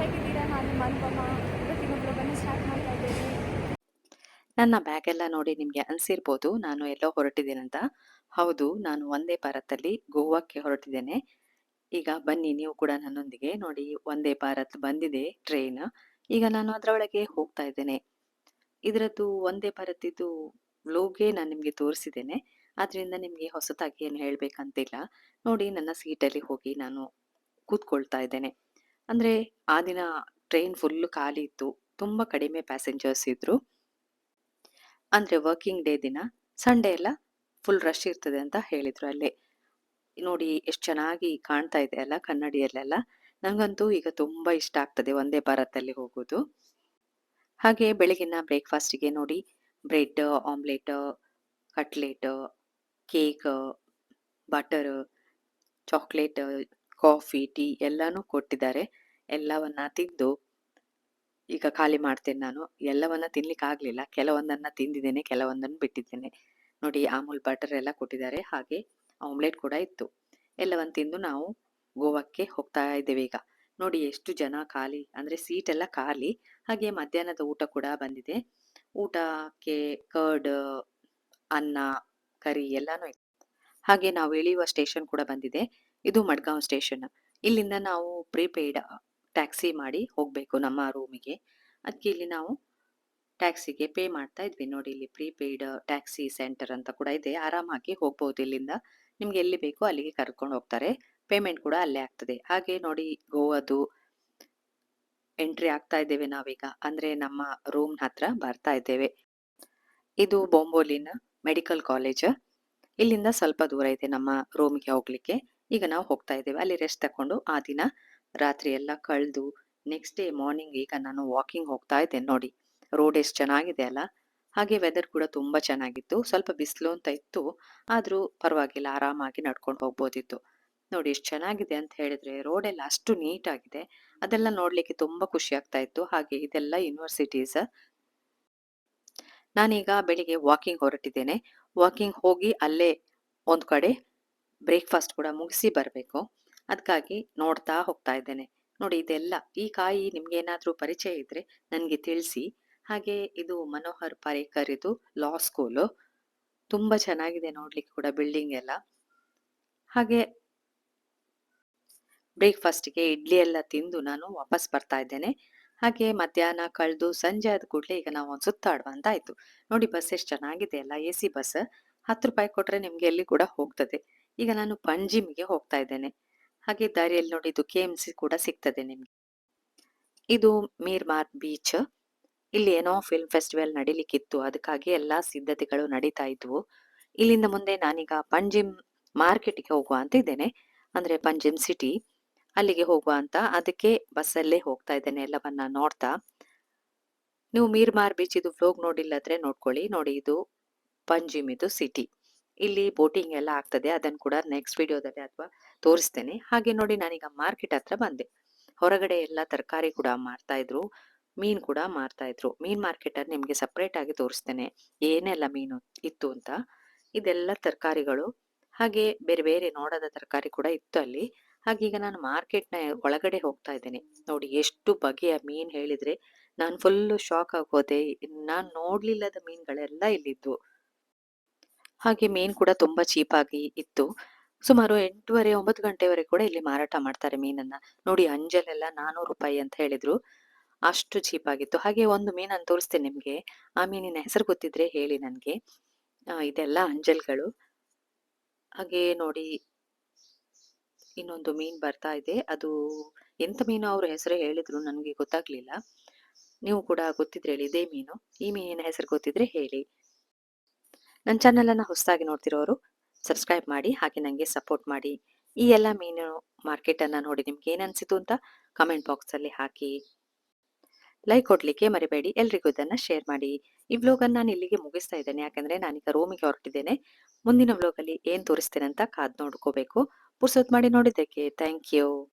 ಹೇಗಿದ್ದೀರಾ? ನಾನು ನಿಮ್ಮ ಅನುಪಮ. ಇವತ್ತಿನ ಬ್ಲಾಗನ್ನು ಸ್ಟಾರ್ಟ್ ಮಾಡ್ತಾ ಇದ್ದೇನೆ. ನನ್ನ ಬ್ಯಾಗ್ ಎಲ್ಲ ನೋಡಿ ನಿಮ್ಗೆ ಅನ್ಸಿರ್ಬೋದು ನಾನು ಎಲ್ಲೋ ಹೊರಟಿದ್ದೇನಂತ. ಹೌದು, ನಾನು ವಂದೇ ಭಾರತಲ್ಲಿ ಗೋವಾಕ್ಕೆ ಹೊರಟಿದ್ದೇನೆ. ಈಗ ಬನ್ನಿ ನೀವು ಕೂಡ ನನ್ನೊಂದಿಗೆ. ನೋಡಿ, ವಂದೇ ಭಾರತ್ ಬಂದಿದೆ ಟ್ರೈನ್. ಈಗ ನಾನು ಅದರೊಳಗೆ ಹೋಗ್ತಾ ಇದ್ದೇನೆ. ಇದರದ್ದು ವಂದೇ ಭಾರತ್ ಇದು ವ್ಲೋಗೇ ನಾನು ನಿಮ್ಗೆ ತೋರಿಸಿದ್ದೇನೆ. ಆದ್ರಿಂದ ನಿಮ್ಗೆ ಹೊಸತಾಗಿ ಏನು ಹೇಳ್ಬೇಕಂತಿಲ್ಲ. ನೋಡಿ, ನನ್ನ ಸೀಟಲ್ಲಿ ಹೋಗಿ ನಾನು ಕೂತ್ಕೊಳ್ತಾ ಇದ್ದೇನೆ. ಅಂದ್ರೆ ಆ ದಿನ ಟ್ರೈನ್ ಫುಲ್ ಖಾಲಿ ಇತ್ತು. ತುಂಬಾ ಕಡಿಮೆ ಪ್ಯಾಸೆಂಜರ್ಸ್ ಇದ್ರು. ಅಂದ್ರೆ ವರ್ಕಿಂಗ್ ಡೇ ದಿನ. ಸಂಡೇ ಎಲ್ಲ ಫುಲ್ ರಶ್ ಇರ್ತದೆ ಅಂತ ಹೇಳಿದ್ರು ಅಲ್ಲೇ. ನೋಡಿ ಎಷ್ಟು ಚೆನ್ನಾಗಿ ಕಾಣ್ತಾ ಇದೆ ಅಲ್ಲ ಕನ್ನಡಿಯಲ್ಲೆಲ್ಲ. ನಂಗಂತೂ ಈಗ ತುಂಬಾ ಇಷ್ಟ ಆಗ್ತದೆ ವಂದೇ ಭಾರತಲ್ಲಿ ಹೋಗೋದು. ಹಾಗೆ ಬೆಳಗಿನ ಬ್ರೇಕ್‌ಫಾಸ್ಟಿಗೆ ನೋಡಿ, bread, omelette, cutlet, cake, butter, chocolate, coffee, tea ಎಲ್ಲಾನು ಕೊಟ್ಟಿದ್ದಾರೆ. ಎಲ್ಲವನ್ನ ತಿಂದು ಈಗ ಖಾಲಿ ಮಾಡ್ತೇನೆ ನಾನು. ಎಲ್ಲವನ್ನ ತಿನ್ಲಿಕ್ಕಾಗ್ಲಿಲ್ಲ. ಕೆಲವೊಂದನ್ನ ತಿಂದಿದ್ದೇನೆ, ಕೆಲವೊಂದನ್ನು ಬಿಟ್ಟಿದ್ದೇನೆ. ನೋಡಿ, ಅಮೂಲ್ ಬಟರ್ ಎಲ್ಲ ಕೊಟ್ಟಿದ್ದಾರೆ. ಹಾಗೆ ಆಮ್ಲೆಟ್ ಕೂಡ ಇತ್ತು. ಎಲ್ಲವನ್ನ ತಿಂದು ನಾವು ಗೋವಾಕ್ಕೆ ಹೋಗ್ತಾ ಇದ್ದೇವೆ ಈಗ. ನೋಡಿ ಎಷ್ಟು ಜನ ಖಾಲಿ, ಅಂದ್ರೆ ಸೀಟ್ ಎಲ್ಲ ಖಾಲಿ. ಹಾಗೆ ಮಧ್ಯಾಹ್ನದ ಊಟ ಕೂಡ ಬಂದಿದೆ. ಊಟಕ್ಕೆ ಕರ್ಡ್, ಅನ್ನ, ಕರಿ ಎಲ್ಲಾನು ಇತ್ತು. ಹಾಗೆ ನಾವು ಇಳಿಯುವ ಸ್ಟೇಷನ್ ಕೂಡ ಬಂದಿದೆ. ಇದು ಮಡ್ಗಾಂವ್ ಸ್ಟೇಷನ್. ಇಲ್ಲಿಂದ ನಾವು ಪ್ರೀಪೇಯ್ಡ್ ಟ್ಯಾಕ್ಸಿ ಮಾಡಿ ಹೋಗ್ಬೇಕು ನಮ್ಮ ರೂಮಿಗೆ. ಅದಕ್ಕೆ ಇಲ್ಲಿ ನಾವು ಟ್ಯಾಕ್ಸಿಗೆ ಪೇ ಮಾಡ್ತಾ ಇದ್ವಿ. ನೋಡಿ, ಇಲ್ಲಿ ಪ್ರೀಪೇಯ್ಡ್ ಟ್ಯಾಕ್ಸಿ ಸೆಂಟರ್ ಅಂತ ಕೂಡ ಇದೆ. ಆರಾಮಾಗಿ ಹೋಗ್ಬೋದು ಇಲ್ಲಿಂದ. ನಿಮ್ಗೆ ಎಲ್ಲಿ ಬೇಕೋ ಅಲ್ಲಿಗೆ ಕರ್ಕೊಂಡು ಹೋಗ್ತಾರೆ. ಪೇಮೆಂಟ್ ಕೂಡ ಅಲ್ಲೇ ಆಗ್ತದೆ. ಹಾಗೆ ನೋಡಿ, ಗೋವಾದು ಎಂಟ್ರಿ ಆಗ್ತಾ ಇದ್ದೇವೆ ನಾವೀಗ. ಅಂದ್ರೆ ನಮ್ಮ ರೂಮ್ ಹತ್ರ ಬರ್ತಾ ಇದ್ದೇವೆ. ಇದು ಬೊಂಬೋಲಿನ ಮೆಡಿಕಲ್ ಕಾಲೇಜ್. ಇಲ್ಲಿಂದ ಸ್ವಲ್ಪ ದೂರ ಇದೆ ನಮ್ಮ ರೂಮ್ಗೆ ಹೋಗ್ಲಿಕ್ಕೆ. ಈಗ ನಾವು ಹೋಗ್ತಾ ಇದ್ದೇವೆ. ಅಲ್ಲಿ ರೆಸ್ಟ್ ತಕೊಂಡು ಆ ದಿನ ರಾತ್ರಿ ಎಲ್ಲ ಕಳೆದು ನೆಕ್ಸ್ಟ್ ಡೇ ಮಾರ್ನಿಂಗ್ ಈಗ ನಾನು ವಾಕಿಂಗ್ ಹೋಗ್ತಾ ಇದ್ದೇನೆ. ನೋಡಿ, ರೋಡ್ ಎಷ್ಟು ಚೆನ್ನಾಗಿದೆ ಅಲ್ಲ. ಹಾಗೆ ವೆದರ್ ಕೂಡ ತುಂಬಾ ಚೆನ್ನಾಗಿತ್ತು. ಸ್ವಲ್ಪ ಬಿಸಿಲು ಅಂತ ಇತ್ತು, ಆದ್ರೂ ಪರವಾಗಿಲ್ಲ, ಆರಾಮಾಗಿ ನಡ್ಕೊಂಡು ಹೋಗ್ಬೋದಿತ್ತು. ನೋಡಿ ಎಷ್ಟು ಚೆನ್ನಾಗಿದೆ ಅಂತ ಹೇಳಿದ್ರೆ, ರೋಡ್ ಎಲ್ಲ ಅಷ್ಟು ನೀಟ್ ಆಗಿದೆ. ಅದೆಲ್ಲ ನೋಡ್ಲಿಕ್ಕೆ ತುಂಬಾ ಖುಷಿ ಆಗ್ತಾ ಇತ್ತು. ಹಾಗೆ ಇದೆಲ್ಲ ಯೂನಿವರ್ಸಿಟೀಸ್. ನಾನೀಗ ಬೆಳಿಗ್ಗೆ ವಾಕಿಂಗ್ ಹೊರಟಿದ್ದೇನೆ. ವಾಕಿಂಗ್ ಹೋಗಿ ಅಲ್ಲೇ ಒಂದು ಕಡೆ ಬ್ರೇಕ್‌ಫಾಸ್ಟ್ ಕೂಡ ಮುಗಿಸಿ ಬರಬೇಕು. ಅದಕ್ಕಾಗಿ ನೋಡ್ತಾ ಹೋಗ್ತಾ ಇದ್ದೇನೆ. ನೋಡಿ, ಇದೆಲ್ಲ ಈ ಕಾಯಿ ನಿಮ್ಗೇನಾದ್ರೂ ಪರಿಚಯ ಇದ್ರೆ ನನಗೆ ತಿಳಿಸಿ. ಹಾಗೆ ಇದು ಮನೋಹರ್ ಪಾರೇಕರ್ ಇದು ಲಾ ಸ್ಕೂಲು. ತುಂಬಾ ಚೆನ್ನಾಗಿದೆ ನೋಡ್ಲಿಕ್ಕೆ ಕೂಡ ಬಿಲ್ಡಿಂಗ್ ಎಲ್ಲ. ಹಾಗೆ ಬ್ರೇಕ್‌ಫಾಸ್ಟ್‌ಗೆ ಇಡ್ಲಿ ಎಲ್ಲ ತಿಂದು ನಾನು ವಾಪಸ್ ಬರ್ತಾ ಇದ್ದೇನೆ. ಹಾಗೆ ಮಧ್ಯಾಹ್ನ ಕಳೆದು ಸಂಜೆ ಆದ ಕೂಡಲೇ ಈಗ ನಾವು ಒಂದು ಸುತ್ತಾಡುವ ಅಂತ ಆಯ್ತು. ನೋಡಿ, ಬಸ್ ಎಷ್ಟು ಚೆನ್ನಾಗಿದೆ ಅಲ್ಲ, ಎಸಿ ಬಸ್. ₹10 ಕೊಟ್ರೆ ನಿಮ್ಗೆ ಎಲ್ಲಿ ಕೂಡ ಹೋಗ್ತದೆ. ಈಗ ನಾನು ಪಂಜಿಮ್‌ಗೆ ಹೋಗ್ತಾ ಇದ್ದೇನೆ. ಹಾಗೆ ದಾರಿಯಲ್ಲಿ ನೋಡಿ, ಇದು ಕೆಎಂಸಿ ಕೂಡ ಸಿಗ್ತದೆ ನಿಮ್ಗೆ. ಇದು ಮೀರ್ಮಾರ್ ಬೀಚ್. ಇಲ್ಲಿ ಏನೋ ಫಿಲ್ಮ್ ಫೆಸ್ಟಿವಲ್ ನಡೀಲಿಕ್ಕಿತ್ತು, ಅದಕ್ಕಾಗಿ ಎಲ್ಲಾ ಸಿದ್ಧತೆಗಳು ನಡೀತಾ ಇದ್ವು. ಇಲ್ಲಿಂದ ಮುಂದೆ ನಾನೀಗ ಪಂಜಿಮ್ ಮಾರ್ಕೆಟ್‌ಗೆ ಹೋಗುವ ಅಂತ ಇದ್ದೇನೆ. ಅಂದ್ರೆ ಪಂಜಿಮ್ ಸಿಟಿ, ಅಲ್ಲಿಗೆ ಹೋಗುವ ಅಂತ. ಅದಕ್ಕೆ ಬಸ್ಸಲ್ಲೇ ಹೋಗ್ತಾ ಇದ್ದೇನೆ ಎಲ್ಲವನ್ನ ನೋಡ್ತಾ. ನೀವು ಮೀರ್ಮಾರ್ ಬೀಚ್ ಇದು ವ್ಲೋಗ್ ನೋಡಿಲ್ಲದ್ರೆ ನೋಡ್ಕೊಳ್ಳಿ. ನೋಡಿ, ಇದು ಪಂಜಿಮ್ ಇದು ಸಿಟಿ. ಇಲ್ಲಿ ಬೋಟಿಂಗ್ ಎಲ್ಲ ಆಗ್ತದೆ. ಅದನ್ನು ಕೂಡ ನೆಕ್ಸ್ಟ್ ವಿಡಿಯೋದಲ್ಲಿ ಅಥವಾ ತೋರಿಸ್ತೇನೆ. ಹಾಗೆ ನೋಡಿ, ನಾನೀಗ ಮಾರ್ಕೆಟ್ ಹತ್ರ ಬಂದೆ. ಹೊರಗಡೆ ಎಲ್ಲ ತರಕಾರಿ ಕೂಡ ಮಾರ್ತಾ ಇದ್ರು, ಮೀನ್ ಕೂಡ ಮಾರ್ತಾ ಇದ್ರು. ಮೀನ್ ಮಾರ್ಕೆಟ್ ಅಲ್ಲಿ ನಿಮ್ಗೆ ಸಪರೇಟ್ ಆಗಿ ತೋರಿಸ್ತೇನೆ ಏನೆಲ್ಲ ಮೀನು ಇತ್ತು ಅಂತ. ಇದೆಲ್ಲ ತರಕಾರಿಗಳು. ಹಾಗೆ ಬೇರೆ ಬೇರೆ ನೋಡದ ತರಕಾರಿ ಕೂಡ ಇತ್ತು ಅಲ್ಲಿ. ಹಾಗೆ ಈಗ ನಾನು ಮಾರ್ಕೆಟ್‌ನ ಒಳಗಡೆ ಹೋಗ್ತಾ ಇದ್ದೇನೆ. ನೋಡಿ ಎಷ್ಟು ಬಗೆಯ ಮೀನ್ ಹೇಳಿದ್ರೆ ನಾನು ಫುಲ್ಲು ಶಾಕ್ ಆಗೋದೆ. ನಾನ್ ನೋಡ್ಲಿಲ್ಲದ ಮೀನ್ಗಳೆಲ್ಲ ಇಲ್ಲಿದ್ವು. ಹಾಗೆ ಮೀನ್ ಕೂಡ ತುಂಬಾ ಚೀಪ್ ಆಗಿ ಇತ್ತು. ಸುಮಾರು 8:30, 9 ಗಂಟೆವರೆಗೆ ಕೂಡ ಇಲ್ಲಿ ಮಾರಾಟ ಮಾಡ್ತಾರೆ ಮೀನನ್ನ. ನೋಡಿ, ಅಂಜಲೆಲ್ಲ ₹400 ಅಂತ ಹೇಳಿದ್ರು. ಅಷ್ಟು ಚೀಪ್ ಆಗಿತ್ತು. ಹಾಗೆ ಒಂದು ಮೀನನ್ನು ತೋರಿಸ್ತೇನೆ ನಿಮ್ಗೆ. ಆ ಮೀನಿನ ಹೆಸರು ಗೊತ್ತಿದ್ರೆ ಹೇಳಿ ನನ್ಗೆ. ಇದೆಲ್ಲ ಅಂಜಲ್ಗಳು. ಹಾಗೆ ನೋಡಿ, ಇನ್ನೊಂದು ಮೀನ್ ಬರ್ತಾ ಇದೆ. ಅದು ಎಂತ ಮೀನು ಅವ್ರ ಹೆಸರು ಹೇಳಿದ್ರು ನನ್ಗೆ ಗೊತ್ತಾಗ್ಲಿಲ್ಲ. ನೀವು ಕೂಡ ಗೊತ್ತಿದ್ರೆ ಹೇಳಿ ಇದೇ ಮೀನು. ಈ ಮೀನಿನ ಹೆಸರು ಗೊತ್ತಿದ್ರೆ ಹೇಳಿ. ನನ್ನ ಚಾನೆಲ್ ಅನ್ನ ಹೊಸದಾಗಿ ನೋಡ್ತಿರೋರು ಸಬ್ಸ್ಕ್ರೈಬ್ ಮಾಡಿ, ಹಾಗೆ ನಂಗೆ ಸಪೋರ್ಟ್ ಮಾಡಿ. ಈ ಎಲ್ಲ ಮೀನು ಮಾರ್ಕೆಟ್ ಅನ್ನ ನೋಡಿ ನಿಮ್ಗೆ ಏನ್ ಅನ್ಸಿತು ಅಂತ ಕಮೆಂಟ್ ಬಾಕ್ಸ್ ಅಲ್ಲಿ ಹಾಕಿ. ಲೈಕ್ ಕೊಡ್ಲಿಕ್ಕೆ ಮರಿಬೇಡಿ. ಎಲ್ರಿಗೂ ಇದನ್ನ ಶೇರ್ ಮಾಡಿ. ಈ ವ್ಲಾಗ್ ಅನ್ನ ನಾನು ಇಲ್ಲಿಗೆ ಮುಗಿಸ್ತಾ ಇದ್ದೇನೆ. ಯಾಕಂದ್ರೆ ನಾನೀಗ ರೂಮಿಗೆ ಹೊರಟಿದ್ದೇನೆ. ಮುಂದಿನ ವ್ಲಾಗ್ ಅಲ್ಲಿ ಏನ್ ತೋರಿಸ್ತೇನೆ ಅಂತ ಕಾದ್ ನೋಡ್ಕೋಬೇಕು. ಪುರ್ಸೊತ್ ಮಾಡಿ ನೋಡಿದ್ದಕ್ಕೆ ಥ್ಯಾಂಕ್ ಯು.